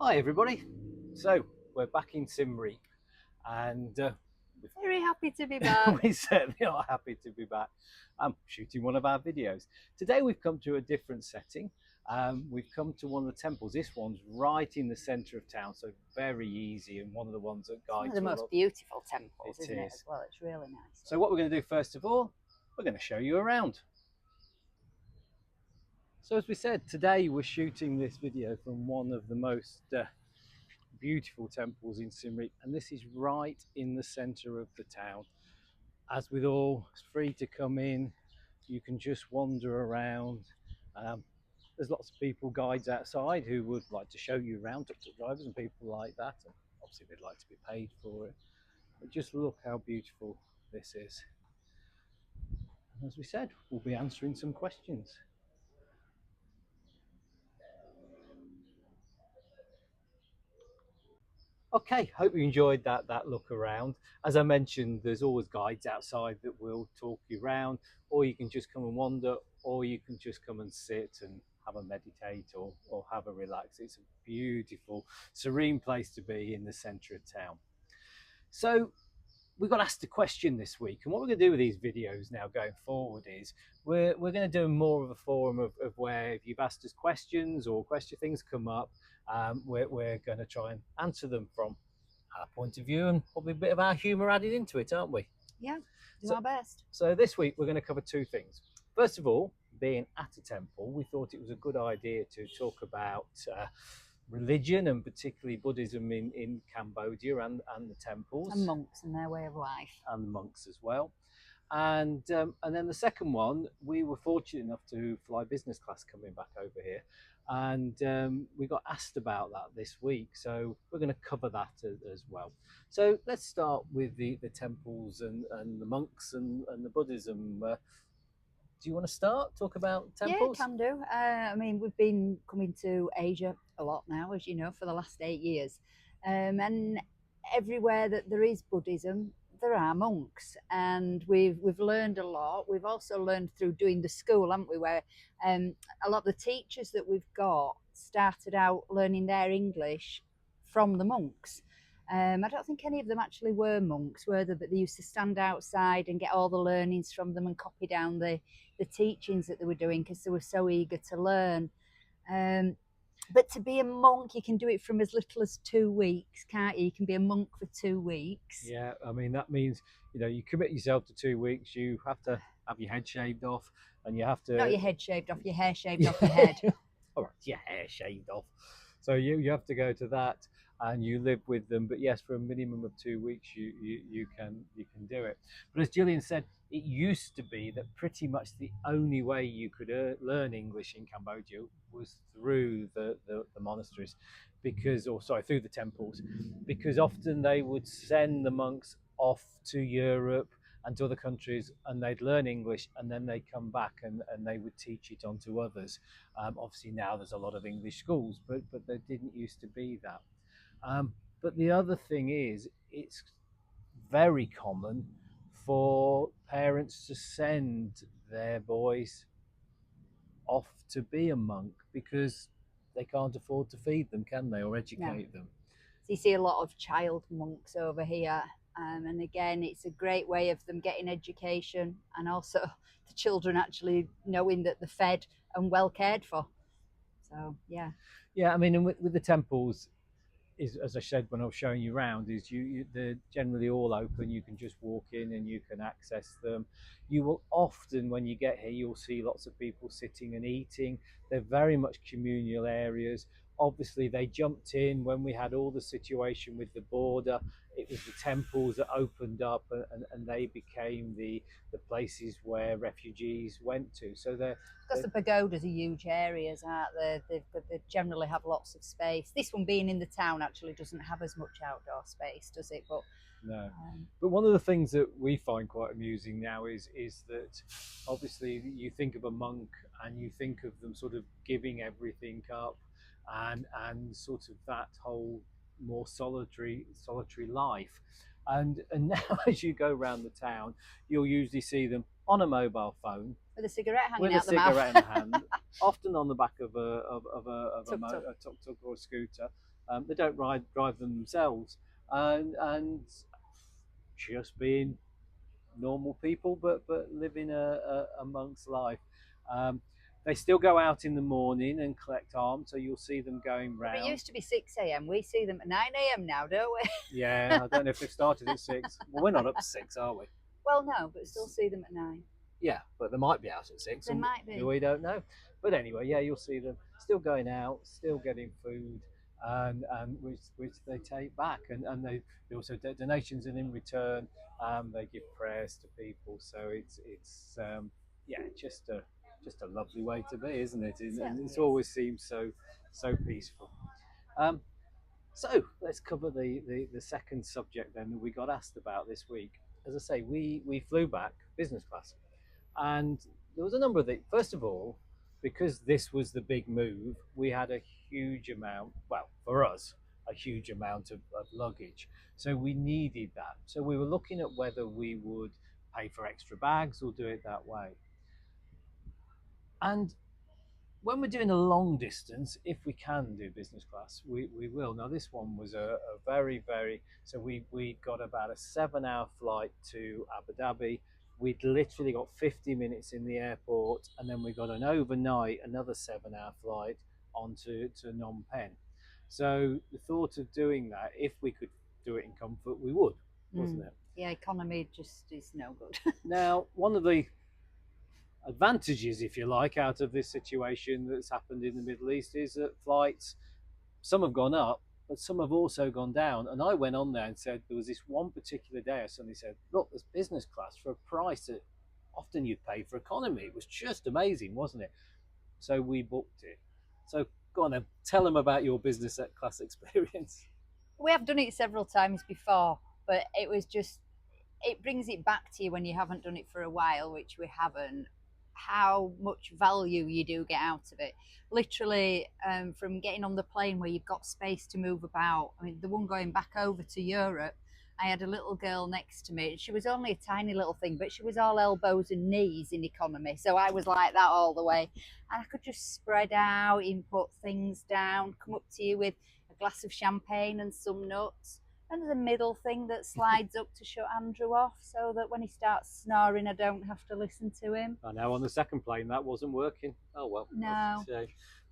Hi everybody, so we're back in Siem Reap and Very happy to be back. we certainly are happy to be back. I'm shooting one of our videos. Today we've come to a different setting. We've come to one of the temples. This one's right in the centre of town, so very easy, and one of the ones that It's one of guides the you a most lot. beautiful temples, It isn't it, is. as well? It's really nice. So what we're going to do first of all, we're going to show you around. So as we said, today we're shooting this video from one of the most beautiful temples in Siem Reap, and this is right in the centre of the town. As with all, it's free to come in, you can just wander around. There's lots of people, guides outside, who would like to show you around, tuk-tuk drivers and people like that, and obviously they'd like to be paid for it. But just look how beautiful this is. And as we said, we'll be answering some questions. Okay, hope you enjoyed that look around. As I mentioned, there's always guides outside that will talk you around, or you can just come and wander, or you can just come and sit and have a meditate or have a relax. It's a beautiful, serene place to be in the centre of town. So we got asked a question this week, and what we're going to do with these videos now going forward is we're going to do more of a forum of where if you've asked us questions or things come up, we're going to try and answer them from our point of view and probably a bit of our humour added into it, aren't we? Yeah, do our best. So this week we're going to cover two things. First of all, being at a temple, we thought it was a good idea to talk about religion, and particularly Buddhism in Cambodia and the temples. And monks and their way of life. And the monks as well. And then the second one, we were fortunate enough to fly business class coming back over here, and we got asked about that this week, so we're going to cover that as well. So let's start with the temples and the monks and the Buddhism. Do you want to start talk about temples? Yeah, can do. I mean, we've been coming to Asia a lot now, as you know, for the last 8 years, and everywhere that there is Buddhism, there are monks, and we've learned a lot. We've also learned through doing the school, haven't we? Where a lot of the teachers that we've got started out learning their English from the monks. I don't think any of them actually were monks, were they? But they used to stand outside and get all the learnings from them and copy down the teachings that they were doing because they were so eager to learn. But to be a monk, you can do it from as little as 2 weeks, can't you? You can be a monk for 2 weeks. Yeah, I mean, that means, you commit yourself to 2 weeks, you have to have your head shaved off, and you have to... Not your head shaved off, your hair shaved off your head. All right, your hair shaved off. So you have to go to that, and you live with them. But yes, for a minimum of 2 weeks, you can do it. But as Gillian said, it used to be that pretty much the only way you could learn English in Cambodia was through the monasteries, through the temples, because often they would send the monks off to Europe and to other countries, and they'd learn English, and then they'd come back and they would teach it on to others. Obviously now there's a lot of English schools, but there didn't used to be that. But the other thing is, it's very common for parents to send their boys off to be a monk because they can't afford to feed them, can they, or educate them? So you see a lot of child monks over here. And again, it's a great way of them getting education, and also the children actually knowing that they're fed and well cared for. So yeah. I mean, and with the temples, is, as I said when I was showing you around, is they're generally all open. You can just walk in and you can access them. You will often, when you get here, you'll see lots of people sitting and eating. They're very much communal areas. Obviously, they jumped in when we had all the situation with the border. It was the temples that opened up, and they became the places where refugees went to. So because the pagodas are huge areas, aren't they? They generally have lots of space. This one being in the town actually doesn't have as much outdoor space, does it? But no. But one of the things that we find quite amusing now is that obviously you think of a monk and you think of them sort of giving everything up, and sort of that whole more solitary life. And now, as you go around the town, you'll usually see them on a mobile phone with a cigarette hanging with a out the mouth. cigarette in the hand, often on the back of Tuk-tuk. a tuk-tuk or a scooter. They don't drive them themselves, and just being normal people, but living amongst life. Um, they still go out in the morning and collect arms, so you'll see them going But round. it used to be 6 a.m. We see them at 9 a.m. now, don't we? Yeah, I don't know if they've started at 6. Well, we're not up to 6, are we? Well, no, but still see them at 9. Yeah, but they might be out at 6. They might be. We don't know. But anyway, yeah, you'll see them still going out, still getting food, and which they take back, and they also do donations, and in return, they give prayers to people. So it's yeah, just a lovely way to be, isn't it? And it always seems so peaceful. Um, so let's cover the second subject then that we got asked about this week. As I say, we flew back business class, and there was a number of things. First of all, because this was the big move, we had a huge amount, well, for us, a huge amount of luggage. So we needed that. So we were looking at whether we would pay for extra bags or do it that way. And when we're doing a long distance, if we can do business class, we will. Now, this one was a very, so we got about a 7 hour flight to Abu Dhabi. We'd literally got 50 minutes in the airport, and then we got an overnight, another 7 hour flight onto to Phnom Penh. So the thought of doing that, if we could do it in comfort, we would, wasn't it? Yeah, economy just is no good. Now, one of the advantages, if you like, out of this situation that's happened in the Middle East is that flights, some have gone up, but some have also gone down. And I went on there and said there was this one particular day I suddenly said, look, there's business class for a price that often you'd pay for economy. It was just amazing, wasn't it? So we booked it. So go on then, tell them about your business class experience. We have done it several times before, but it was just, it brings it back to you when you haven't done it for a while, which we haven't, how much value you do get out of it. Literally, from getting on the plane where you've got space to move about. I mean, the one going back over to Europe, I had a little girl next to me. She was only a tiny little thing, but she was all elbows and knees in economy. So I was like that all the way. And I could just spread out, input things down, come up to you with a glass of champagne and some nuts. And there's a middle thing that slides up to shut Andrew off so that when he starts snoring, I don't have to listen to him. I know on the second plane that wasn't working. Oh well. No.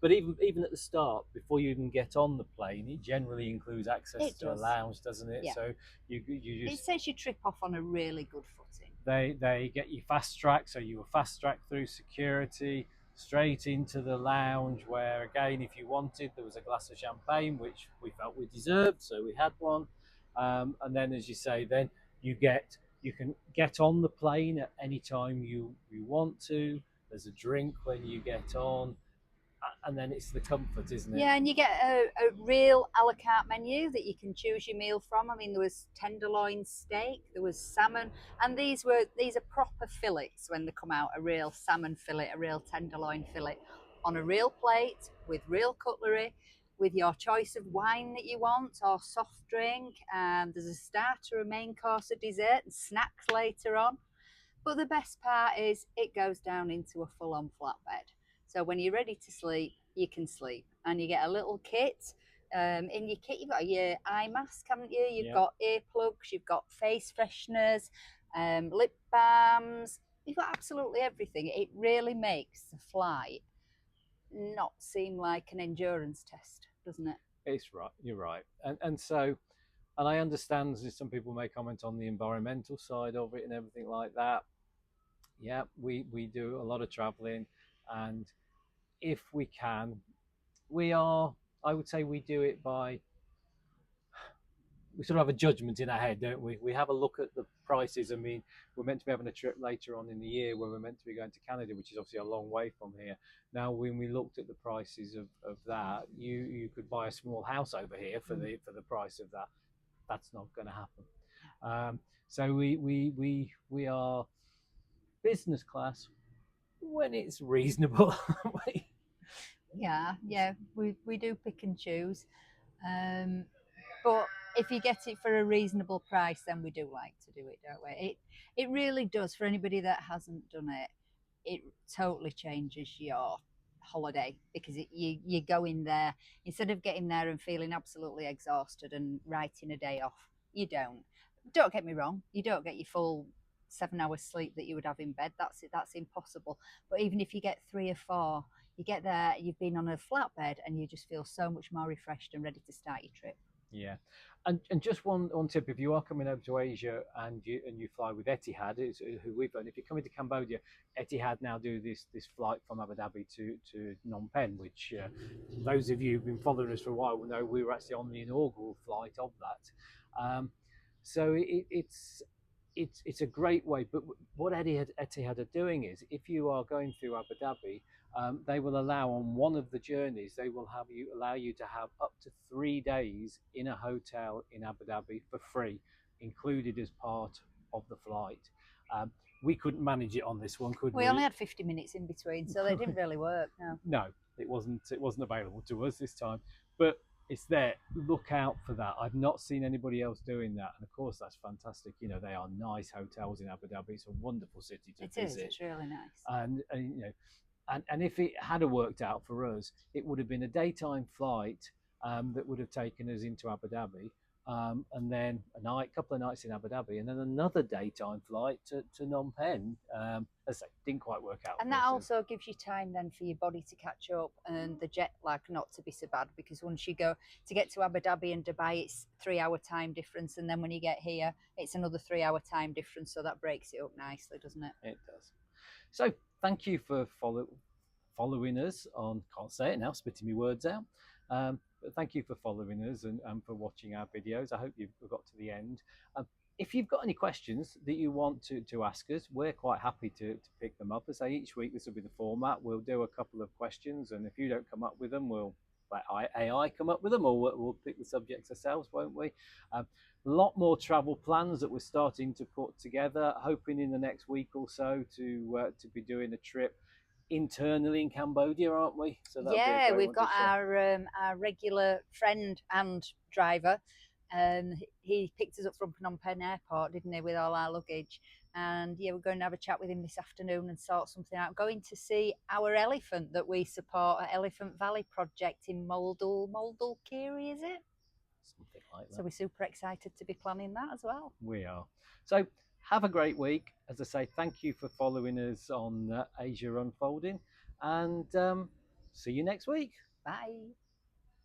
But even at the start, before you even get on the plane, it generally includes access to a lounge, doesn't it? Yeah. So you just, it says you trip off on a really good footing. They get you fast tracked, so you were fast tracked through security straight into the lounge, where again, if you wanted, there was a glass of champagne, which we felt we deserved, so we had one. And then, as you say, then you can get on the plane at any time you want to. There's a drink when you get on, and then it's the comfort, isn't it? Yeah, and you get a real a la carte menu that you can choose your meal from. I mean, there was tenderloin steak, there was salmon, and these are proper fillets when they come out. A real salmon fillet, a real tenderloin fillet, on a real plate with real cutlery, with your choice of wine that you want or soft drink. There's a starter, a main course, a dessert, and snacks later on. But the best part is it goes down into a full-on flatbed. So when you're ready to sleep, you can sleep. And you get a little kit. In your kit, you've got your eye mask, haven't you? You've got earplugs, you've got face fresheners, lip balms. You've got absolutely everything. It really makes the flight not seem like an endurance test, doesn't it? It's right. You're right. And so, and I understand that some people may comment on the environmental side of it and everything like that. Yeah, we do a lot of traveling, and if we can, I would say we do it by, we sort of have a judgment in our head, don't we? We have a look at the prices. I mean, we're meant to be having a trip later on in the year where we're meant to be going to Canada, which is obviously a long way from here. Now, when we looked at the prices of that, you could buy a small house over here for the price of that. That's not going to happen. So we are business class when it's reasonable. Yeah, we do pick and choose. But if you get it for a reasonable price, then we do like to do it, don't we? It really does. For anybody that hasn't done it, it totally changes your holiday, because you go in there, instead of getting there and feeling absolutely exhausted and writing a day off, you don't get me wrong, you don't get your full 7 hours sleep that you would have in bed. That's impossible. But even if you get 3 or 4, you get there, you've been on a flat bed, and you just feel so much more refreshed and ready to start your trip. Yeah, and just one tip: if you are coming over to Asia and you fly with Etihad, it's who we've done. If you're coming to Cambodia, Etihad now do this flight from Abu Dhabi to Phnom Penh, which those of you who've been following us for a while will know we were actually on the inaugural flight of that. So it's a great way. But what Etihad are doing is, if you are going through Abu Dhabi, they will allow on one of the journeys, they will allow you to have up to 3 days in a hotel in Abu Dhabi for free, included as part of the flight. We couldn't manage it on this one, could we? We only had 50 minutes in between, so they didn't really work. No. No, it wasn't available to us this time, but it's there. Look out for that. I've not seen anybody else doing that, and of course that's fantastic. You know, they are nice hotels in Abu Dhabi. It's a wonderful city to visit. It's really nice. And you know, and if it had worked out for us, it would have been a daytime flight that would have taken us into Abu Dhabi, and then a couple of nights in Abu Dhabi, and then another daytime flight to Phnom Penh. As I say, didn't quite work out. And that also gives you time then for your body to catch up, and the jet lag not to be so bad, because once you go to get to Abu Dhabi and Dubai, it's 3 hour time difference, and then when you get here, it's another 3 hour time difference. So that breaks it up nicely, doesn't it? It does. So thank you for following us on, can't say it now, spitting my words out. But thank you for following us and for watching our videos. I hope you've got to the end. If you've got any questions that you want to ask us, we're quite happy to pick them up. As I say, each week this will be the format. We'll do a couple of questions, and if you don't come up with them, we'll let AI come up with them, or we'll pick the subjects ourselves, won't we? A lot more travel plans that we're starting to put together, hoping in the next week or so to be doing a trip internally in Cambodia, aren't we? So yeah, we've got our regular friend and driver. He picked us up from Phnom Penh Airport, didn't he, with all our luggage? And yeah, we're going to have a chat with him this afternoon and sort something out. Going to see our elephant that we support at Elephant Valley Project in Moldulkiri, is it? Something like that. So we're super excited to be planning that as well. We are. So have a great week. As I say, thank you for following us on Asia Unfolding, and see you next week. Bye.